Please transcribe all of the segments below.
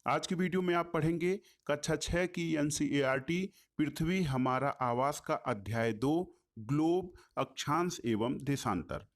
आज की वीडियो में आप पढ़ेंगे कक्षा 6 की एनसीईआरटी पृथ्वी हमारा आवास का अध्याय 2 ग्लोब अक्षांश एवं देशांतर।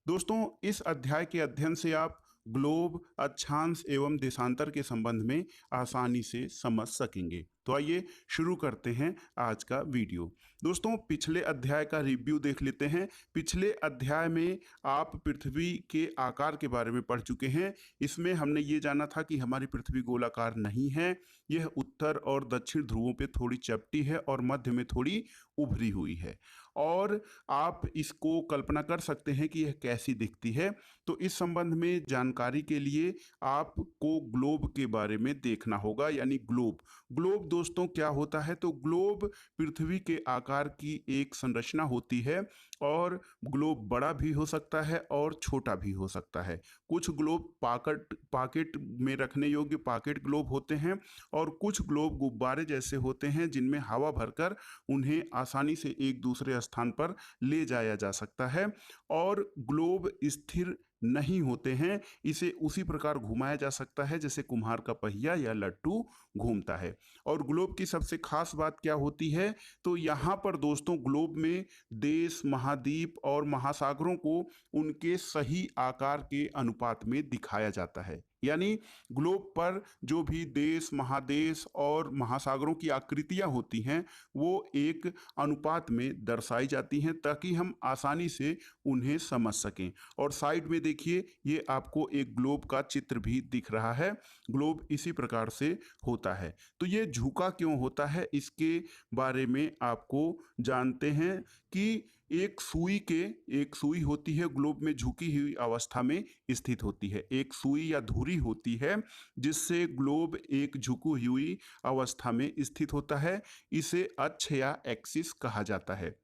दोस्तों, इस अध्याय के अध्ययन से आप ग्लोब अक्षांश एवं देशांतर के संबंध में आसानी से समझ सकेंगे। तो आइए शुरू करते हैं आज का वीडियो। दोस्तों, पिछले अध्याय का रिव्यू देख लेते हैं। पिछले अध्याय में आप पृथ्वी के आकार के बारे में पढ़ चुके हैं। इसमें हमने ये जाना था कि हमारी पृथ्वी गोलाकार नहीं है, यह उत्तर और दक्षिण ध्रुवों पे थोड़ी चपटी है और मध्य में थोड़ी उभरी हुई है। और आप इसको कल्पना कर सकते हैं कि यह कैसी दिखती है। तो इस संबंध में जानकारी के लिए आपको ग्लोब के बारे में देखना होगा, यानी ग्लोब। ग्लोब दोस्तों क्या होता है? तो ग्लोब पृथ्वी के आकार की एक संरचना होती है और ग्लोब बड़ा भी हो सकता है और छोटा भी हो सकता है। कुछ ग्लोब पॉकेट में रखने योग्य पॉकेट ग्लोब होते हैं और कुछ ग्लोब गुब्बारे जैसे होते हैं जिनमें हवा भरकर उन्हें आसानी से एक दूसरे स्थान पर ले जाया जा सकता है। और ग्लोब स्थिर नहीं होते हैं, इसे उसी प्रकार घुमाया जा सकता है जैसे कुम्हार का पहिया या लट्टू घूमता है। और ग्लोब की सबसे खास बात क्या होती है? तो यहाँ पर दोस्तों ग्लोब में देश, महाद्वीप और महासागरों को उनके सही आकार के अनुपात में दिखाया जाता है। यानी ग्लोब पर जो भी देश, महादेश और महासागरों की आकृतियां होती हैं वो एक अनुपात में दर्शाई जाती हैं ताकि हम आसानी से उन्हें समझ सकें। और साइड में देखिए, ये आपको एक ग्लोब का चित्र भी दिख रहा है। ग्लोब इसी प्रकार से होता है। तो ये झुका क्यों होता है, इसके बारे में आपको जानते हैं कि एक सुई होती है, ग्लोब में झुकी हुई अवस्था में स्थित होती है। एक सुई या धुरी होती है जिससे ग्लोब एक झुकी हुई अवस्था में स्थित होता है। इसे अक्ष या एक्सिस कहा जाता है।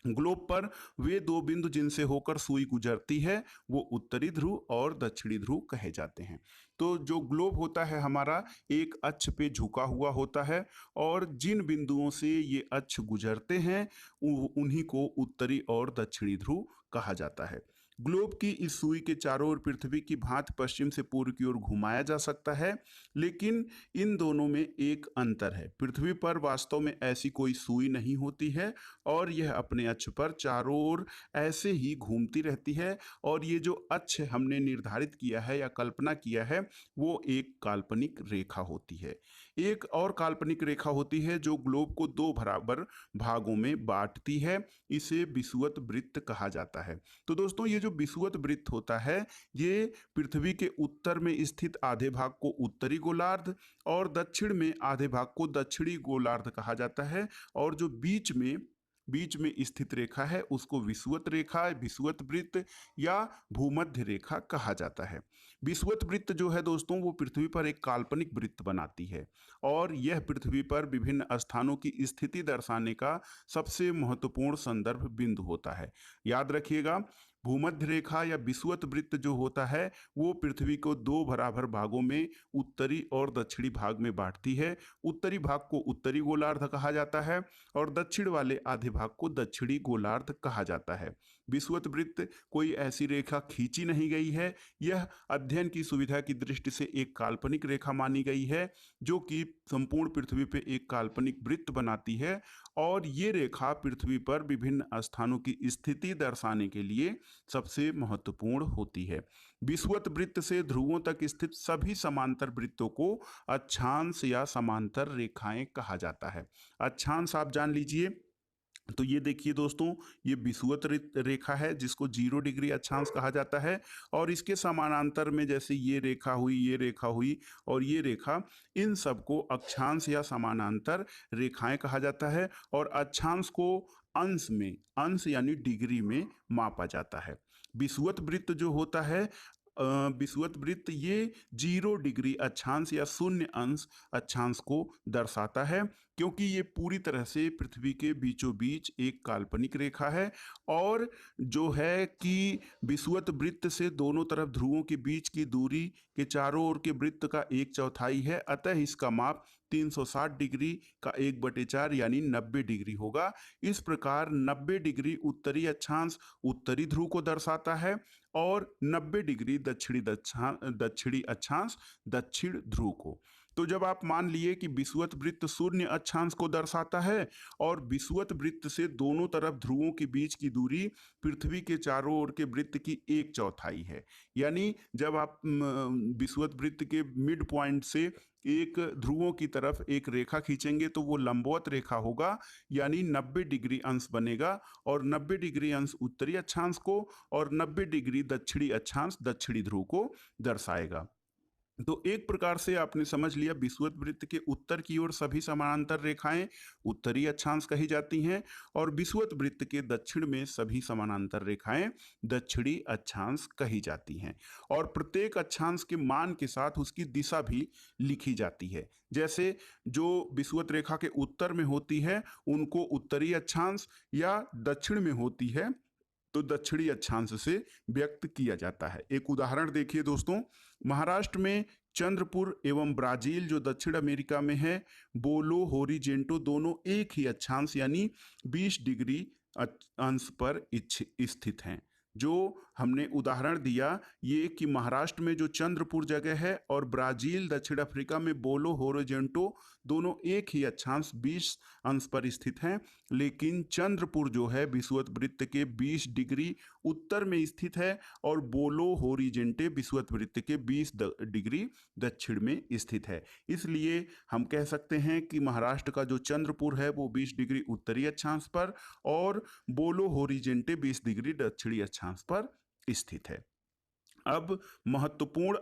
ग्लोब पर वे दो बिंदु जिनसे होकर सुई गुजरती है वो उत्तरी ध्रुव और दक्षिणी ध्रुव कहे जाते हैं। तो जो ग्लोब होता है हमारा एक अक्ष पे झुका हुआ होता है और जिन बिंदुओं से ये अक्ष गुजरते हैं उन्हीं को उत्तरी और दक्षिणी ध्रुव कहा जाता है। ग्लोब की इस सुई के चारों ओर पृथ्वी की भांति पश्चिम से पूर्व की ओर घुमाया जा सकता है, लेकिन इन दोनों में एक अंतर है। पृथ्वी पर वास्तव में ऐसी कोई सुई नहीं होती है और यह अपने अक्ष पर चारों ओर ऐसे ही घूमती रहती है। और ये जो अक्ष हमने निर्धारित किया है या कल्पना किया है वो एक काल्पनिक रेखा होती है। एक और काल्पनिक रेखा होती है जो ग्लोब को दो बराबर भागों में बांटती है। इसे विषुवत वृत्त कहा जाता है। तो दोस्तों, ये जो विषुवत वृत्त होता है ये पृथ्वी के उत्तर में स्थित आधे भाग को उत्तरी गोलार्ध और दक्षिण में आधे भाग को दक्षिणी गोलार्ध कहा जाता है। और जो बीच में स्थित रेखा है उसको विषुवत रेखा, विषुवत वृत्त या भूमध्य रेखा कहा जाता है। विषुवत वृत्त जो है दोस्तों वो पृथ्वी पर एक काल्पनिक वृत्त बनाती है और यह पृथ्वी पर विभिन्न स्थानों की स्थिति दर्शाने का सबसे महत्वपूर्ण संदर्भ बिंदु होता है। याद रखिएगा, भूमध्य रेखा या विषुवत वृत्त जो होता है वो पृथ्वी को दो बराबर भागों में उत्तरी और दक्षिणी भाग में बांटती है। उत्तरी भाग को उत्तरी गोलार्ध कहा जाता है और दक्षिण वाले आधे भाग को दक्षिणी गोलार्ध कहा जाता है। विषुवत वृत्त कोई ऐसी रेखा खींची नहीं गई है, यह अध्ययन की सुविधा की दृष्टि से एक काल्पनिक रेखा मानी गई है जो कि संपूर्ण पृथ्वी पे एक काल्पनिक वृत्त बनाती है। और ये रेखा पृथ्वी पर विभिन्न स्थानों की स्थिति दर्शाने के लिए सबसे महत्वपूर्ण होती है। विषुवत वृत्त से ध्रुवों तक स्थित सभी समांतर वृत्तों को अक्षांश या समांतर रेखाएं कहा जाता है। अक्षांश आप जान लीजिए। तो ये देखिए दोस्तों, ये विषुवत रेखा है जिसको 0 डिग्री अक्षांश कहा जाता है। और इसके समानांतर में जैसे ये रेखा हुई और ये रेखा, इन सबको अक्षांश या समानांतर रेखाएं कहा जाता है। और अक्षांश को अंश यानी डिग्री में मापा जाता है। विषुवत वृत्त जो होता है विषुवत वृत्त ये 0 डिग्री अक्षांश या 0 अंश अक्षांश को दर्शाता है क्योंकि ये पूरी तरह से पृथ्वी के बीचों बीच एक काल्पनिक रेखा है। और जो है कि विषुवत वृत्त से दोनों तरफ ध्रुवों के बीच की दूरी के चारों ओर के वृत्त का 1/4 है, अतः इसका माप 360 डिग्री का 1/4 यानी 90 डिग्री होगा। इस प्रकार 90 डिग्री उत्तरी अक्षांश उत्तरी ध्रुव को दर्शाता है और 90 डिग्री दक्षिणी अक्षांश दक्षिण ध्रुव को। तो जब आप मान लिए कि विषुवत वृत्त शून्य अक्षांश को दर्शाता है और विषुवत वृत्त से दोनों तरफ ध्रुवों के बीच की दूरी पृथ्वी के चारों ओर के वृत्त की 1/4 है, यानी जब आप विषुवत वृत्त के मिड पॉइंट से एक ध्रुवों की तरफ एक रेखा खींचेंगे तो वो लंबवत रेखा होगा, यानी 90 डिग्री अंश बनेगा और 90 डिग्री अंश उत्तरी अक्षांश को और 90 डिग्री दक्षिणी अक्षांश दक्षिणी ध्रुव को दर्शाएगा। तो एक प्रकार से आपने समझ लिया विषुवत वृत्त के उत्तर की ओर सभी समानांतर रेखाएं उत्तरी अक्षांश कही जाती हैं और विषुवत वृत्त के दक्षिण में सभी समानांतर रेखाएं दक्षिणी अक्षांश कही जाती हैं और प्रत्येक अक्षांश के मान के साथ उसकी दिशा भी लिखी जाती है। जैसे जो विषुवत रेखा के उत्तर में होती है उनको उत्तरी अक्षांश या दक्षिण में होती है तो दक्षिणी अक्षांश से व्यक्त किया जाता है। एक उदाहरण देखिए दोस्तों, महाराष्ट्र में चंद्रपुर एवं ब्राजील जो दक्षिण अमेरिका में है, बोलो होरिजेंटो दोनों एक ही अक्षांश यानी 20 डिग्री अंश पर स्थित हैं। जो हमने उदाहरण दिया ये कि महाराष्ट्र में जो चंद्रपुर जगह है और ब्राजील दक्षिण अफ्रीका में बोलो होरिजेंटो दोनों एक ही अक्षांश 20 अंश पर स्थित हैं, लेकिन चंद्रपुर जो है विषुवत वृत्त के 20 डिग्री उत्तर में स्थित है और बोलो होरिजेंटे विषुवत वृत्त के 20 डिग्री दक्षिण में स्थित है। इसलिए हम कह सकते हैं कि महाराष्ट्र का जो चंद्रपुर है वो 20 डिग्री उत्तरी अक्षांश पर और बोलो होरिजेंटे 20 डिग्री दक्षिणी अक्षांश पर स्थित है। अब महत्वपूर्ण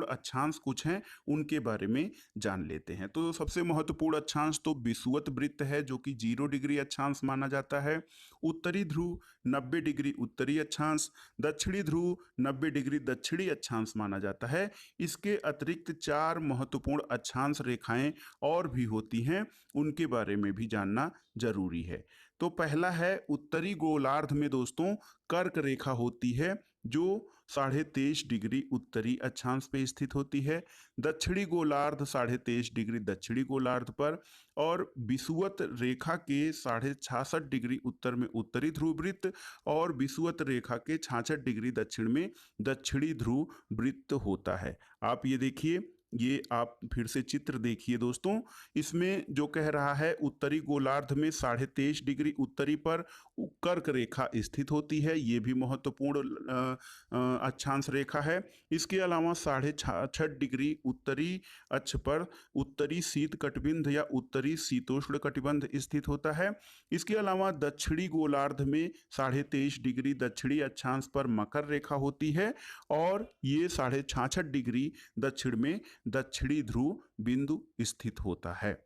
अक्षांश कुछ हैं उनके बारे में जान लेते हैं। तो सबसे महत्वपूर्ण अक्षांश तो विषुवत वृत्त है जो कि 0 डिग्री अक्षांश माना जाता है। उत्तरी ध्रुव 90 डिग्री उत्तरी अक्षांश, दक्षिणी ध्रुव 90 डिग्री दक्षिणी अक्षांश माना जाता है। इसके अतिरिक्त 4 महत्वपूर्ण अक्षांश रेखाएं और भी होती हैं, उनके बारे में भी जानना जरूरी है। तो पहला है उत्तरी गोलार्ध में दोस्तों कर्क रेखा होती है जो 23.5 डिग्री उत्तरी अक्षांश पे स्थित होती है। दक्षिणी गोलार्ध 23.5 डिग्री दक्षिणी गोलार्ध पर और विषुवत रेखा के 66.5 डिग्री उत्तर में उत्तरी ध्रुव वृत्त और विषुवत रेखा के 66 डिग्री दक्षिण में दक्षिणी ध्रुव वृत्त होता है। आप ये देखिए, ये आप फिर से चित्र देखिए दोस्तों, इसमें जो कह रहा है उत्तरी गोलार्ध में 23.5 डिग्री उत्तरी पर कर्क रेखा स्थित होती है, ये भी महत्वपूर्ण अक्षांश रेखा है। इसके अलावा 66 डिग्री उत्तरी अक्ष पर उत्तरी शीत कटिबंध या उत्तरी शीतोष्ण कटिबंध स्थित होता है। इसके अलावा दक्षिणी गोलार्ध में 23.5 डिग्री दक्षिणी अक्षांश पर मकर रेखा होती है और ये 66.5 डिग्री दक्षिण में दक्षिणी ध्रुव बिंदु स्थित होता है।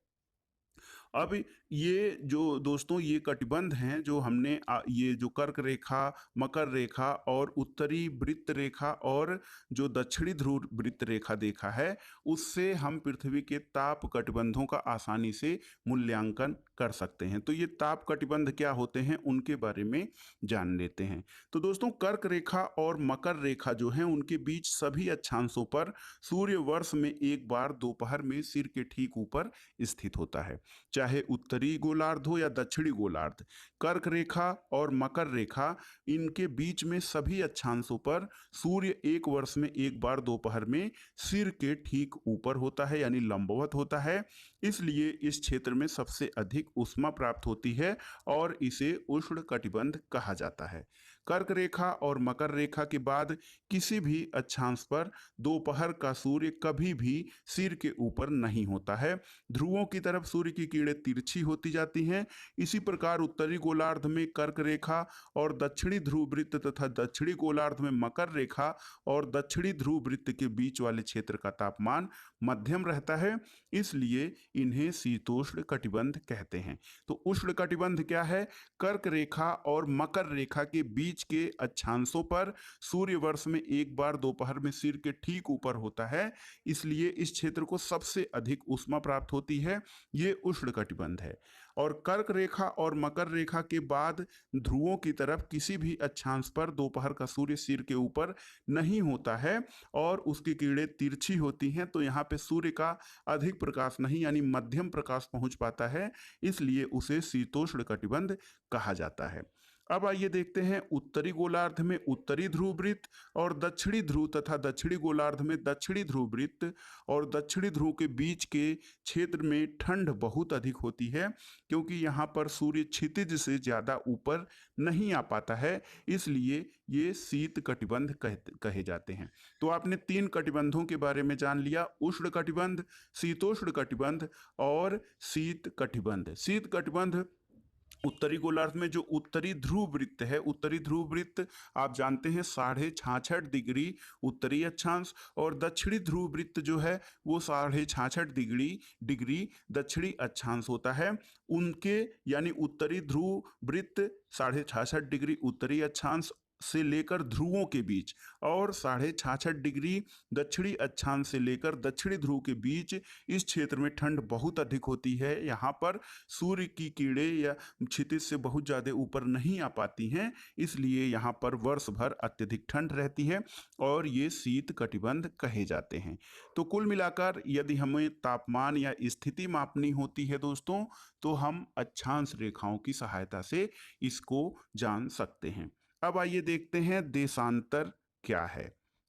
अब ये जो दोस्तों ये कटिबंध हैं जो हमने ये जो कर्क रेखा, मकर रेखा और उत्तरी वृत्त रेखा और जो दक्षिणी ध्रुव वृत्त रेखा देखा है, उससे हम पृथ्वी के ताप कटिबंधों का आसानी से मूल्यांकन कर सकते हैं। तो ये ताप कटिबंध क्या होते हैं उनके बारे में जान लेते हैं। तो दोस्तों कर्क रेखा और मकर रेखा जो है उनके बीच सभी अक्षांशों पर सूर्य वर्ष में एक बार दोपहर में सिर के ठीक ऊपर स्थित होता है, चाहे उत्तरी गोलार्ध हो या दक्षिणी गोलार्ध। कर्क रेखा और मकर रेखा इनके बीच में सभी अक्षांशों पर सूर्य एक वर्ष में एक बार दोपहर में सिर के ठीक ऊपर होता है यानी लंबवत होता है। इसलिए इस क्षेत्र में सबसे अधिक ऊष्मा प्राप्त होती है और इसे उष्ण कटिबंध कहा जाता है। कर्क रेखा और मकर रेखा के बाद किसी भी अक्षांश पर दोपहर का सूर्य कभी भी सिर के ऊपर नहीं होता है। ध्रुवों की तरफ सूर्य की किरणें तिरछी होती जाती हैं। इसी प्रकार उत्तरी गोलार्ध में कर्क रेखा और दक्षिणी ध्रुव वृत्त तथा दक्षिणी गोलार्ध में मकर रेखा और दक्षिणी ध्रुव वृत्त के बीच वाले क्षेत्र का तापमान मध्यम रहता है, इसलिए इन्हें शीतोष्ण कटिबंध कहते हैं। तो उष्ण कटिबंध क्या है? कर्क रेखा और मकर रेखा के बीच के अक्षांशों पर सूर्य वर्ष में एक बार दोपहर में सिर के ठीक ऊपर होता है, इसलिए इस क्षेत्र को सबसे अधिक ऊष्मा प्राप्त होती है। ये उष्ण कटिबंध है। और कर्क रेखा और मकर रेखा के बाद ध्रुवों की तरफ किसी भी अक्षांश पर दोपहर का सूर्य सिर के ऊपर नहीं होता है और उसकी किरणें तिरछी होती हैं, तो यहाँ पे सूर्य का अधिक प्रकाश नहीं यानी मध्यम प्रकाश पहुंच पाता है, इसलिए उसे शीतोष्ण कटिबंध कहा जाता है। अब आइए देखते हैं उत्तरी गोलार्ध में उत्तरी ध्रुव वृत्त और दक्षिणी ध्रुव तथा दक्षिणी गोलार्ध में दक्षिणी ध्रुव वृत्त और दक्षिणी ध्रुव के बीच के क्षेत्र में ठंड बहुत अधिक होती है, क्योंकि यहाँ पर सूर्य क्षितिज से ज़्यादा ऊपर नहीं आ पाता है, इसलिए ये शीत कटिबंध कहे जाते हैं। तो आपने 3 कटिबंधों के बारे में जान लिया, उष्ण कटिबंध, शीतोष्ण कटिबंध और शीत कटिबंध। शीत कटिबंध उत्तरी गोलार्ध में जो उत्तरी ध्रुव वृत्त है, उत्तरी ध्रुव वृत्त आप जानते हैं 66.5 डिग्री उत्तरी अक्षांश, और दक्षिणी ध्रुव वृत्त जो है वो 66.5 डिग्री दक्षिणी अक्षांश होता है। उनके यानी उत्तरी ध्रुव वृत्त 66.5 डिग्री उत्तरी अक्षांश से लेकर ध्रुवों के बीच और 66.5 डिग्री दक्षिणी अक्षांश से लेकर दक्षिणी ध्रुव के बीच इस क्षेत्र में ठंड बहुत अधिक होती है। यहाँ पर सूर्य की किरणें या क्षितिज से बहुत ज़्यादा ऊपर नहीं आ पाती हैं, इसलिए यहाँ पर वर्ष भर अत्यधिक ठंड रहती है और ये शीत कटिबंध कहे जाते हैं। तो कुल मिलाकर यदि हमें तापमान या स्थिति मापनी होती है दोस्तों, तो हम अक्षांश रेखाओं की सहायता से इसको जान सकते हैं। अब आइए देखते हैं देशांतर क्या है।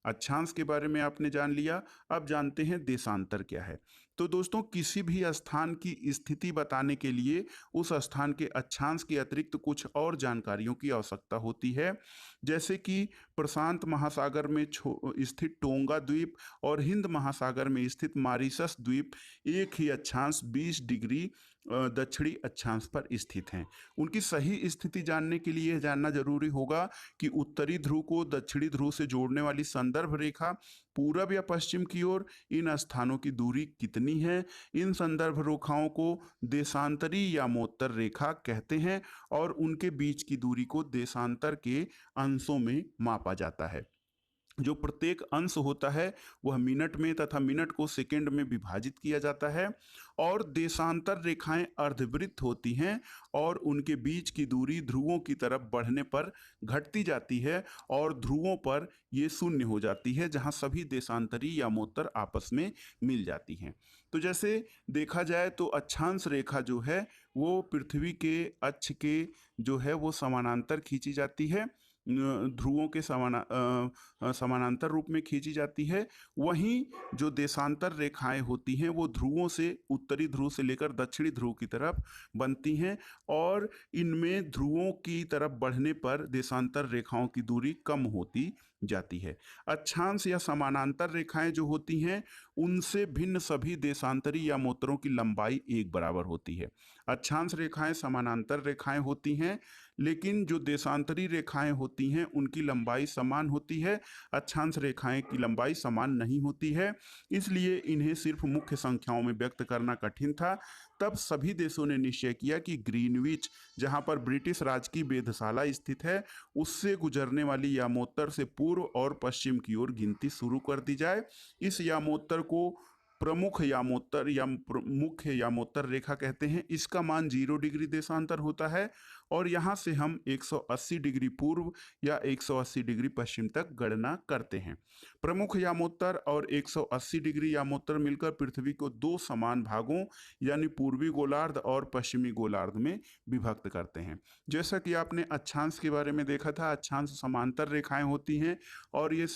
अक्षांश के बारे में आपने जान लिया, अब जानते हैं देशांतर क्या है। तो दोस्तों किसी भी स्थान की स्थिति बताने के लिए उस स्थान के अक्षांश के अतिरिक्त कुछ और जानकारियों की आवश्यकता होती है, जैसे कि प्रशांत महासागर में स्थित टोंगा द्वीप और हिंद महासागर में स्थित मॉरिशस द्वीप एक ही अक्षांश 20 डिग्री दक्षिणी अक्षांश पर स्थित हैं। उनकी सही स्थिति जानने के लिए जानना जरूरी होगा कि उत्तरी ध्रुव को दक्षिणी ध्रुव से जोड़ने वाली संदर्भ रेखा पूरब या पश्चिम की ओर इन स्थानों की दूरी कितनी है। इन संदर्भ रेखाओं को देशांतरी यामोत्तर रेखा कहते हैं और उनके बीच की दूरी को देशांतर के अंशों में मापा जाता है। जो प्रत्येक अंश होता है वह मिनट में तथा मिनट को सेकंड में विभाजित किया जाता है, और देशांतर रेखाएं अर्धवृत्त होती हैं और उनके बीच की दूरी ध्रुवों की तरफ बढ़ने पर घटती जाती है और ध्रुवों पर ये शून्य हो जाती है, जहां सभी देशांतरी यामोत्तर आपस में मिल जाती हैं। तो जैसे देखा जाए तो अक्षांश रेखा जो है वो पृथ्वी के अक्ष के जो है वो समानांतर खींची जाती है, ध्रुवों के समानांतर रूप में खींची जाती है। वहीं जो देशांतर रेखाएं होती हैं वो ध्रुवों से उत्तरी ध्रुव से लेकर दक्षिणी ध्रुव की तरफ बनती हैं और इनमें ध्रुवों की तरफ बढ़ने पर देशांतर रेखाओं की दूरी कम होती जाती है। अक्षांश या समानांतर रेखाएं जो होती हैं उनसे भिन्न सभी देशांतरी या मोत्रों की लंबाई एक बराबर होती है। अक्षांश रेखाएं समानांतर रेखाएं होती हैं, लेकिन जो देशांतरी रेखाएं होती हैं उनकी लंबाई समान होती है, अक्षांश रेखाएं की लंबाई समान नहीं होती है, इसलिए इन्हें सिर्फ मुख्य संख्याओं में व्यक्त करना कठिन था। तब सभी देशों ने निश्चय किया कि ग्रीनविच, जहां पर ब्रिटिश राज की वेधशाला स्थित है, उससे गुजरने वाली यामोत्तर से पूर्व और पश्चिम की ओर गिनती शुरू कर दी जाए। इस यामोत्तर को प्रमुख यामोत्तर या मुख्य यामोत्तर रेखा कहते हैं। इसका मान 0 डिग्री देशांतर होता है और यहाँ से हम 180 डिग्री पूर्व या 180 डिग्री पश्चिम तक गणना करते हैं। प्रमुख यामोत्तर और 180 डिग्री यामोत्तर मिलकर पृथ्वी को 2 समान भागों यानी पूर्वी गोलार्ध और पश्चिमी गोलार्ध में विभक्त करते हैं। जैसा कि आपने अक्षांश के बारे में देखा था, अक्षांश समांतर रेखाएं होती हैं और ये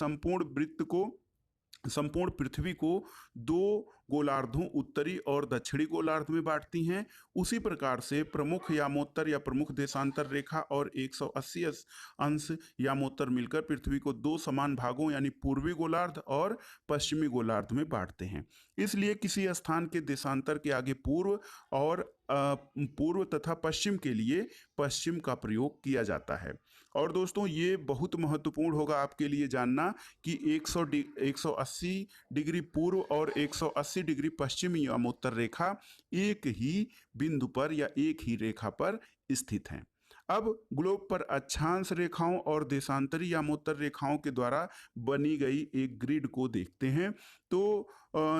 संपूर्ण पृथ्वी को 2 गोलार्धों उत्तरी और दक्षिणी गोलार्ध में बांटती हैं। उसी प्रकार से प्रमुख यामोत्तर या प्रमुख देशांतर रेखा और 180 अंश यामोत्तर मिलकर पृथ्वी को 2 समान भागों यानी पूर्वी गोलार्ध और पश्चिमी गोलार्ध में बांटते हैं। इसलिए किसी स्थान के देशांतर के आगे पूर्व और पूर्व तथा पश्चिम के लिए पश्चिम का प्रयोग किया जाता है। और दोस्तों ये बहुत महत्वपूर्ण होगा आपके लिए जानना कि 180 डिग्री पूर्व और 180 डिग्री पश्चिमी यामोत्तर रेखा एक ही बिंदु पर या एक ही रेखा पर स्थित हैं। अब ग्लोब पर अक्षांश रेखाओं और देशांतरी यामोत्तर रेखाओं के द्वारा बनी गई एक ग्रिड को देखते हैं। तो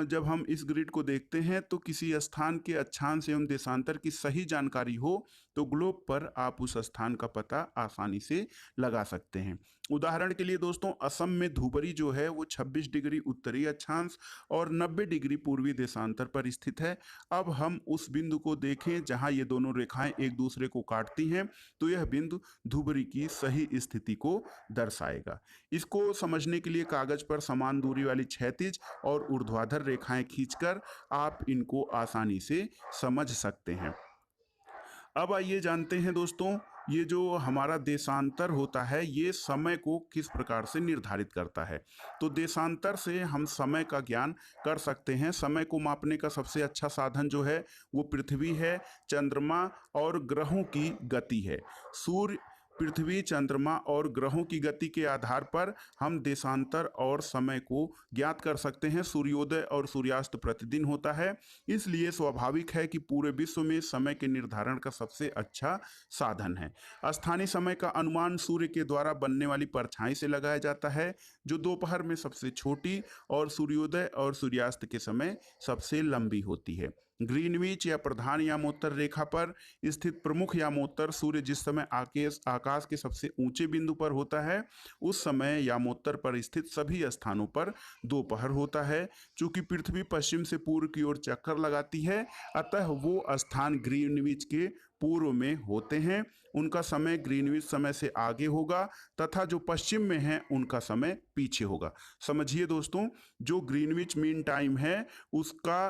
जब हम इस ग्रिड को देखते हैं तो किसी स्थान के अक्षांश एवं देशांतर की सही जानकारी हो तो ग्लोब पर आप उस स्थान का पता आसानी से लगा सकते हैं। उदाहरण के लिए दोस्तों, असम में धुबरी जो है वो 26 डिग्री उत्तरी अक्षांश और 90 डिग्री पूर्वी देशांतर पर स्थित है। अब हम उस बिंदु को देखें जहां ये दोनों रेखाएं एक दूसरे को काटती हैं, तो यह बिंदु धुबरी की सही स्थिति को दर्शाएगा। इसको समझने के लिए कागज पर समान दूरी वाली क्षैतिज और ऊर्ध्वाधर रेखाएं खींचकर आप इनको आसानी से समझ सकते हैं। अब आइए जानते हैं दोस्तों, ये जो हमारा देशांतर होता है ये समय को किस प्रकार से निर्धारित करता है। तो देशांतर से हम समय का ज्ञान कर सकते हैं। समय को मापने का सबसे अच्छा साधन जो है वो पृथ्वी है, चंद्रमा और ग्रहों की गति है। सूर्य, पृथ्वी, चंद्रमा और ग्रहों की गति के आधार पर हम देशांतर और समय को ज्ञात कर सकते हैं। सूर्योदय और सूर्यास्त प्रतिदिन होता है, इसलिए स्वाभाविक है कि पूरे विश्व में समय के निर्धारण का सबसे अच्छा साधन है। स्थानीय समय का अनुमान सूर्य के द्वारा बनने वाली परछाई से लगाया जाता है, जो दोपहर में सबसे छोटी और सूर्योदय और सूर्यास्त के समय सबसे लंबी होती है। ग्रीनविच या प्रधान यामोत्तर रेखा पर स्थित प्रमुख यामोत्तर सूर्य जिस समय आकाश के सबसे ऊंचे बिंदु पर होता है, उस समय यामोत्तर पर स्थित सभी स्थानों पर दोपहर होता है। चूंकि पृथ्वी पश्चिम से पूर्व की ओर चक्कर लगाती है, अतः वो स्थान ग्रीनविच के पूर्व में होते हैं। उनका समय ग्रीनविच समय से आगे होगा तथा जो पश्चिम में है उनका समय पीछे होगा। समझिए दोस्तों, जो ग्रीनविच मीन टाइम है उसका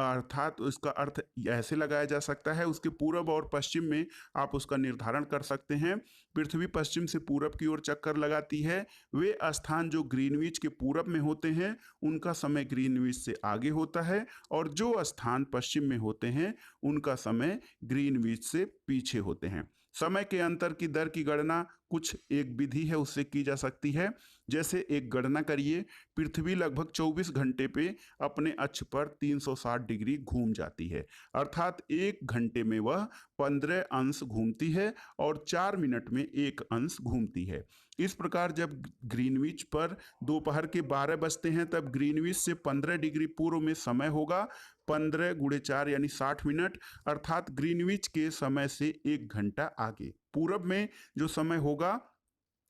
अर्थात उसका अर्थ ऐसे लगाया जा सकता है, उसके पूर्व और पश्चिम में आप उसका निर्धारण कर सकते हैं। पृथ्वी पश्चिम से पूरब की ओर चक्कर लगाती है, वे स्थान जो ग्रीनविच के पूरब में होते हैं उनका समय ग्रीनविच से आगे होता है, और जो स्थान पश्चिम में होते हैं उनका समय ग्रीनविच से पीछे होते हैं। समय के अंतर की दर की गणना कुछ एक विधि है उससे की जा सकती है। जैसे एक गणना करिए, पृथ्वी लगभग 24 घंटे पे अपने अक्ष पर 360 डिग्री घूम जाती है, अर्थात एक घंटे में वह 15 अंश घूमती है और 4 मिनट में 1 अंश घूमती है। इस प्रकार जब ग्रीनविच पर दोपहर के 12 बजते हैं तब ग्रीनविच से 15 डिग्री पूर्व में समय होगा 15 गुणे 4 यानी 60 मिनट, अर्थात ग्रीनविच के समय से 1 घंटा आगे। पूरब में जो समय होगा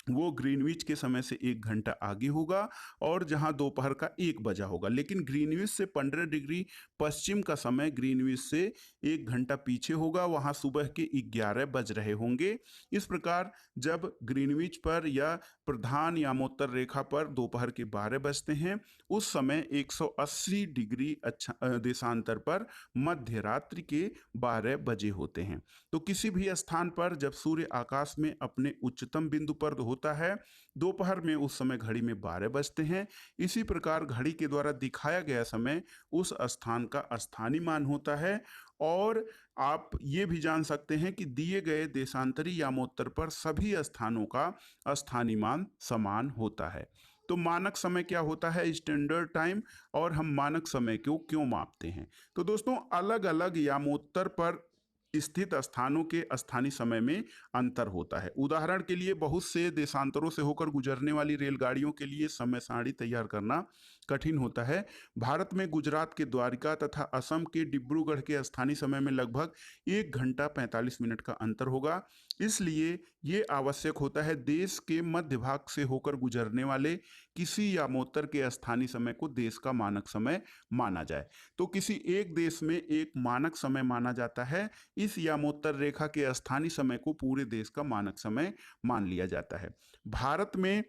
वो ग्रीनविच के समय से 1 घंटा आगे होगा और जहां दोपहर का 1 बजा होगा, लेकिन ग्रीनविच से 15 डिग्री पश्चिम का समय ग्रीनविच से 1 घंटा पीछे होगा, वहां सुबह के 11 बज रहे होंगे। इस प्रकार जब ग्रीनविच पर या प्रधान यामोत्तर रेखा पर दोपहर के 12 बजते हैं उस समय 180 डिग्री देशांतर पर मध्य रात्रि के 12 बजे होते हैं। तो किसी भी स्थान पर जब सूर्य आकाश में अपने उच्चतम बिंदु पर होता है, दोपहर में उस समय घड़ी में 12 बजते हैं। इसी प्रकार घड़ी के द्वारा दिखाया गया समय उस स्थान का स्थानीय मान होता है। और आप ये भी जान सकते हैं कि दिए गए देशांतरी यामोत्तर पर सभी स्थानों का स्थानीय मान समान होता है। तो मानक समय क्या होता है, स्टैंडर्ड टाइम, और हम मानक समय को क्यों मापते हैं। तो दोस्तों, अलग अलग यामोत्तर पर स्थित स्थानों के स्थानीय समय में अंतर होता है। उदाहरण के लिए, बहुत से देशांतरों से होकर गुजरने वाली रेलगाड़ियों के लिए समय सारणी तैयार करना कठिन होता है। भारत में गुजरात के द्वारका तथा असम के डिब्रूगढ़ के स्थानीय समय में लगभग 1 घंटा 45 मिनट का अंतर होगा। इसलिए ये आवश्यक होता है देश के मध्य भाग से होकर गुजरने वाले किसी यामोत्तर के स्थानीय समय को देश का मानक समय माना जाए। तो किसी एक देश में एक मानक समय माना जाता है, इस यामोत्तर रेखा के स्थानीय समय को पूरे देश का मानक समय मान लिया जाता है। भारत में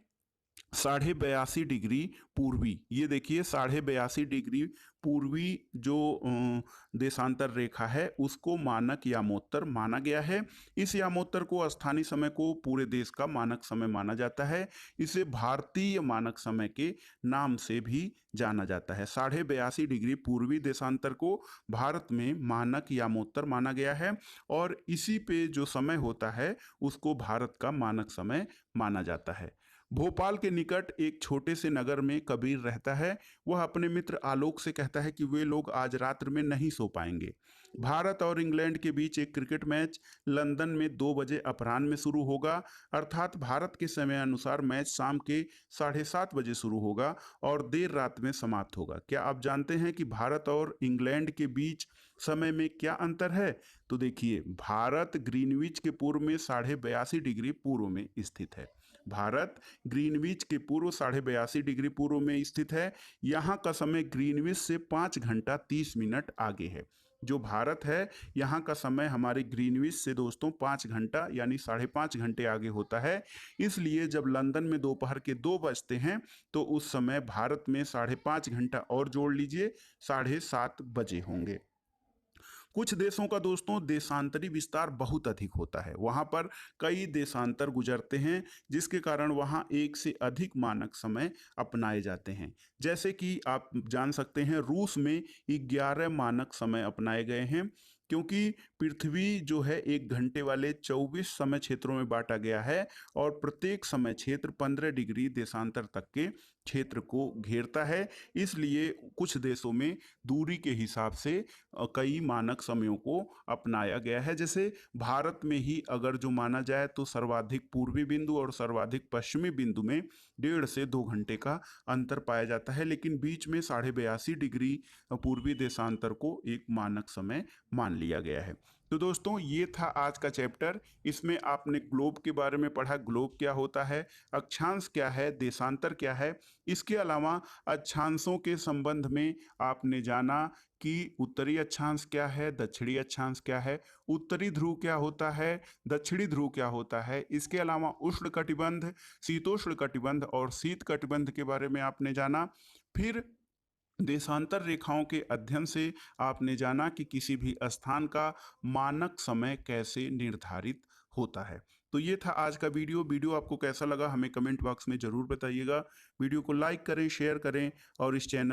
82.5 डिग्री पूर्वी, ये देखिए 82.5 डिग्री पूर्वी जो देशांतर रेखा है उसको मानक यामोत्तर माना गया है। इस यामोत्तर को स्थानीय समय को पूरे देश का मानक समय माना जाता है। इसे भारतीय मानक समय के नाम से भी जाना जाता है। 82.5 डिग्री पूर्वी देशांतर को भारत में मानक यामोत्तर माना गया है और इसी पे जो समय होता है उसको भारत का मानक समय माना जाता है। भोपाल के निकट एक छोटे से नगर में कबीर रहता है। वह अपने मित्र आलोक से कहता है कि वे लोग आज रात्र में नहीं सो पाएंगे। भारत और इंग्लैंड के बीच एक क्रिकेट मैच लंदन में 2 बजे अपराह्न में शुरू होगा, अर्थात भारत के समय अनुसार मैच शाम के 7:30 बजे शुरू होगा और देर रात में समाप्त होगा। क्या आप जानते हैं कि भारत और इंग्लैंड के बीच समय में क्या अंतर है? तो देखिए, भारत ग्रीनविच के पूर्व में 82.5 डिग्री पूर्व में स्थित है। भारत ग्रीनविच के पूर्व 82.5 डिग्री पूर्व में स्थित है। यहाँ का समय ग्रीनविच से 5 घंटा 30 मिनट आगे है। जो भारत है, यहाँ का समय हमारे ग्रीनविच से दोस्तों 5 घंटा यानी 5.5 घंटे आगे होता है। इसलिए जब लंदन में दोपहर के 2 बजते हैं तो उस समय भारत में 5.5 घंटा और जोड़ लीजिए, 7:30 बजे होंगे। कुछ देशों का दोस्तों देशांतरी विस्तार बहुत अधिक होता है। वहाँ पर कई देशांतर गुजरते हैं, जिसके कारण वहाँ एक से अधिक मानक समय अपनाए जाते हैं। जैसे कि आप जान सकते हैं, रूस में 11 मानक समय अपनाए गए हैं, क्योंकि पृथ्वी जो है 1 घंटे वाले 24 समय क्षेत्रों में बांटा गया है और प्रत्येक समय क्षेत्र 15 डिग्री देशांतर तक के क्षेत्र को घेरता है। इसलिए कुछ देशों में दूरी के हिसाब से कई मानक समयों को अपनाया गया है। जैसे भारत में ही अगर जो माना जाए तो सर्वाधिक पूर्वी बिंदु और सर्वाधिक पश्चिमी बिंदु में 1.5 से 2 घंटे का अंतर पाया जाता है, लेकिन बीच में 82.5 डिग्री पूर्वी देशांतर को एक मानक समय मान लिया गया है। तो दोस्तों, ये था आज का चैप्टर। इसमें आपने ग्लोब के बारे में पढ़ा, ग्लोब क्या होता है, अक्षांश क्या है, देशांतर क्या है। इसके अलावा अक्षांशों के संबंध में आपने जाना कि उत्तरी अक्षांश क्या है, दक्षिणी अक्षांश क्या है, उत्तरी ध्रुव क्या होता है, दक्षिणी ध्रुव क्या होता है। इसके अलावा उष्ण कटिबंध, शीतोष्ण कटिबंध और शीत कटिबंध के बारे में आपने जाना। फिर देशांतर रेखाओं के अध्ययन से आपने जाना कि किसी भी स्थान का मानक समय कैसे निर्धारित होता है। तो ये था आज का वीडियो। वीडियो आपको कैसा लगा हमें कमेंट बॉक्स में ज़रूर बताइएगा। वीडियो को लाइक करें, शेयर करें और इस चैनल